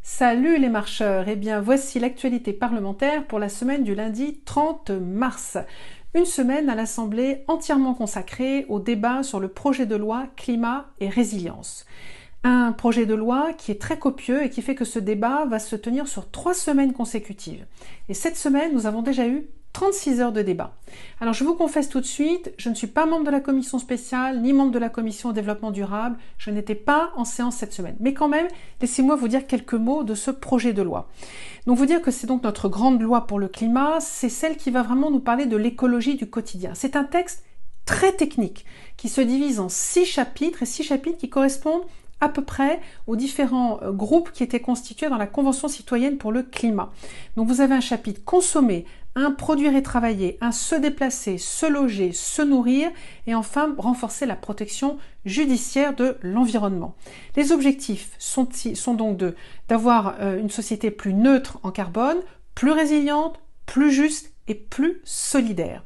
Salut les marcheurs, eh bien voici l'actualité parlementaire pour la semaine du lundi 30 mars. Une semaine à l'Assemblée entièrement consacrée au débat sur le projet de loi climat et résilience. Un projet de loi qui est très copieux et qui fait que ce débat va se tenir sur 3 semaines consécutives. Et cette semaine, nous avons déjà eu 36 heures de débat. Alors je vous confesse tout de suite, je ne suis pas membre de la commission spéciale, ni membre de la commission développement durable, je n'étais pas en séance cette semaine. Mais quand même, laissez-moi vous dire quelques mots de ce projet de loi. Donc vous dire que c'est donc notre grande loi pour le climat, c'est celle qui va vraiment nous parler de l'écologie du quotidien. C'est un texte très technique, qui se divise en 6 chapitres, et 6 chapitres qui correspondent à peu près aux différents groupes qui étaient constitués dans la Convention citoyenne pour le climat. Donc vous avez un chapitre consommer, un produire et travailler, un se déplacer, se loger, se nourrir et enfin renforcer la protection judiciaire de l'environnement. Les objectifs sont donc d'avoir une société plus neutre en carbone, plus résiliente, plus juste et plus solidaire.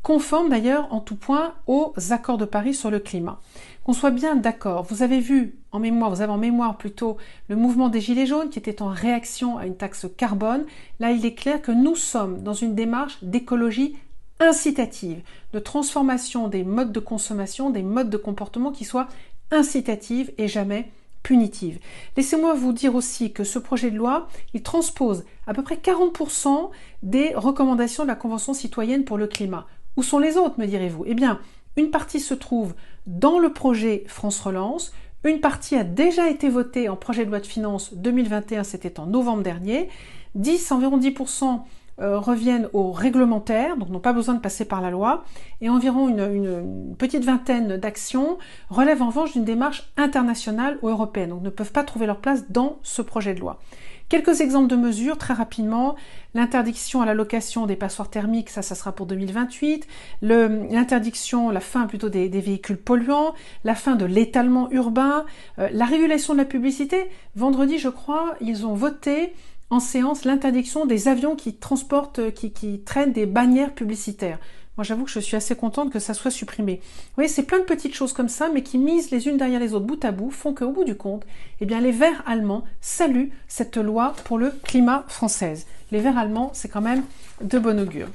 Conforme d'ailleurs en tout point aux accords de Paris sur le climat. Qu'on soit bien d'accord, vous avez en mémoire plutôt le mouvement des Gilets jaunes qui était en réaction à une taxe carbone. Là, il est clair que nous sommes dans une démarche d'écologie incitative, de transformation des modes de consommation, des modes de comportement qui soient incitatives et jamais punitives. Laissez-moi vous dire aussi que ce projet de loi, il transpose à peu près 40% des recommandations de la Convention citoyenne pour le climat. Où sont les autres, me direz-vous? Eh bien, une partie se trouve dans le projet France Relance, une partie a déjà été votée en projet de loi de finances 2021, c'était en novembre dernier, environ 10% reviennent au réglementaire, donc n'ont pas besoin de passer par la loi, et environ une petite vingtaine d'actions relèvent en revanche d'une démarche internationale ou européenne, donc ne peuvent pas trouver leur place dans ce projet de loi. Quelques exemples de mesures, très rapidement, l'interdiction à la location des passoires thermiques, ça sera pour 2028, la fin plutôt des véhicules polluants, la fin de l'étalement urbain, la régulation de la publicité. Vendredi, je crois, ils ont voté en séance l'interdiction des avions qui traînent des bannières publicitaires. Moi, j'avoue que je suis assez contente que ça soit supprimé. Vous voyez, c'est plein de petites choses comme ça, mais qui misent les unes derrière les autres, bout à bout, font qu'au bout du compte, eh bien, les Verts allemands saluent cette loi pour le climat française. Les Verts allemands, c'est quand même de bon augure.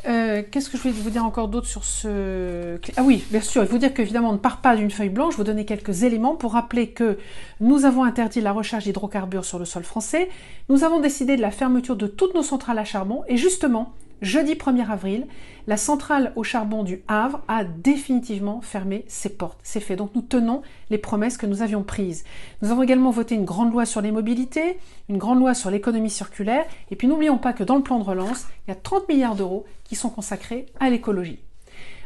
Qu'est-ce que je voulais vous dire encore d'autre sur ce... Ah oui, bien sûr, il faut dire qu'évidemment, on ne part pas d'une feuille blanche. Je vais vous donner quelques éléments pour rappeler que nous avons interdit la recherche d'hydrocarbures sur le sol français. Nous avons décidé de la fermeture de toutes nos centrales à charbon. Et justement, jeudi 1er avril, la centrale au charbon du Havre a définitivement fermé ses portes. C'est fait. Donc nous tenons les promesses que nous avions prises. Nous avons également voté une grande loi sur les mobilités, une grande loi sur l'économie circulaire. Et puis n'oublions pas que dans le plan de relance, il y a 30 milliards d'euros qui sont consacrés à l'écologie.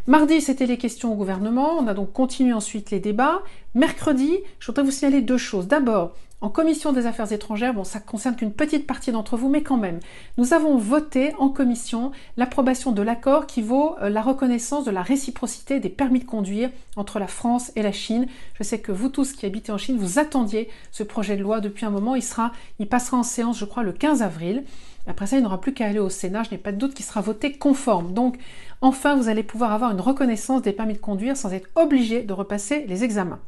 Mardi, c'était les questions au gouvernement. On a donc continué ensuite les débats. Mercredi, je voudrais vous signaler 2 choses. D'abord, en commission des affaires étrangères, bon, ça concerne qu'une petite partie d'entre vous, mais quand même, nous avons voté en commission l'approbation de l'accord qui vaut la reconnaissance de la réciprocité des permis de conduire entre la France et la Chine. Je sais que vous tous qui habitez en Chine, vous attendiez ce projet de loi depuis un moment. Il passera en séance, je crois, le 15 avril. Après ça, il n'aura plus qu'à aller au Sénat. Je n'ai pas de doute qu'il sera voté conforme. Donc, enfin, vous allez pouvoir avoir une reconnaissance des permis de conduire sans être obligé de repasser les examens.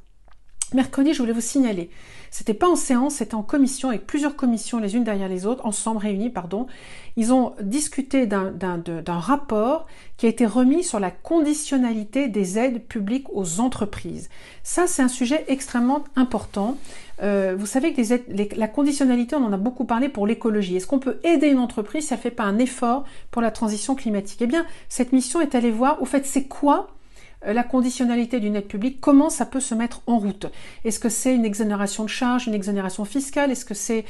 Mercredi, je voulais vous signaler, c'était pas en séance, c'était en commission, avec plusieurs commissions les unes derrière les autres, ensemble réunies, pardon. Ils ont discuté d'un rapport qui a été remis sur la conditionnalité des aides publiques aux entreprises. Ça, c'est un sujet extrêmement important. Vous savez que la conditionnalité, on en a beaucoup parlé pour l'écologie. Est-ce qu'on peut aider une entreprise si elle ne fait pas un effort pour la transition climatique? Eh bien, cette mission est allée voir, au fait, c'est quoi la conditionnalité d'une aide publique, comment ça peut se mettre en route? Est-ce que c'est une exonération de charges, une exonération fiscale? Est-ce que c'est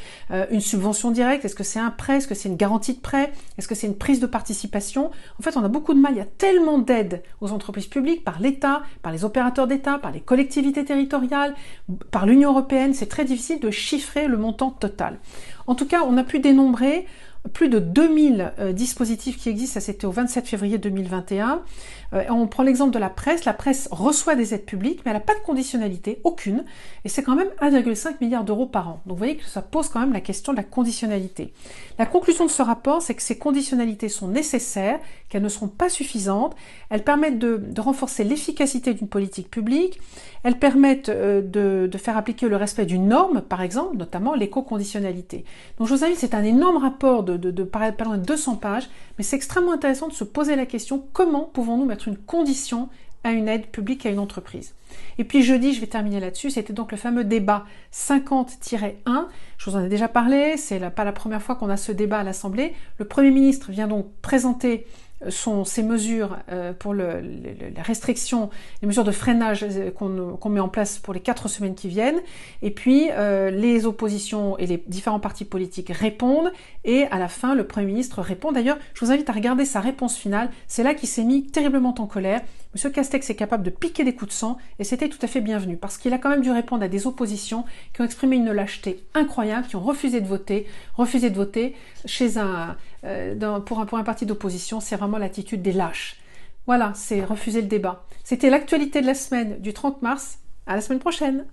une subvention directe? Est-ce que c'est un prêt? Est-ce que c'est une garantie de prêt? Est-ce que c'est une prise de participation? En fait, on a beaucoup de mal. Il y a tellement d'aides aux entreprises publiques par l'État, par les opérateurs d'État, par les collectivités territoriales, par l'Union européenne. C'est très difficile de chiffrer le montant total. En tout cas, on a pu dénombrer plus de 2000 dispositifs qui existent, ça c'était au 27 février 2021. On prend l'exemple de la presse reçoit des aides publiques, mais elle n'a pas de conditionnalité, aucune, et c'est quand même 1,5 milliard d'euros par an. Donc vous voyez que ça pose quand même la question de la conditionnalité. La conclusion de ce rapport, c'est que ces conditionnalités sont nécessaires, qu'elles ne seront pas suffisantes, elles permettent de renforcer l'efficacité d'une politique publique, elles permettent de faire appliquer le respect d'une norme, par exemple, notamment l'éco-conditionnalité. Donc je vous invite, c'est un énorme rapport de 200 pages, mais c'est extrêmement intéressant de se poser la question, comment pouvons-nous mettre une condition à une aide publique à une entreprise. Et puis jeudi, je vais terminer là-dessus, c'était donc le fameux débat 50-1, je vous en ai déjà parlé, c'est pas la première fois qu'on a ce débat à l'Assemblée. Le Premier ministre vient donc présenter ces mesures pour la restriction, les mesures de freinage qu'on met en place pour les 4 semaines qui viennent, et puis les oppositions et les différents partis politiques répondent, et à la fin, le Premier ministre répond. D'ailleurs, je vous invite à regarder sa réponse finale, c'est là qu'il s'est mis terriblement en colère. Monsieur Castex est capable de piquer des coups de sang, et c'était tout à fait bienvenu, parce qu'il a quand même dû répondre à des oppositions qui ont exprimé une lâcheté incroyable, qui ont refusé de voter chez pour un parti d'opposition. C'est vraiment l'attitude des lâches. Voilà, c'est refuser le débat. C'était l'actualité de la semaine du 30 mars. À la semaine prochaine.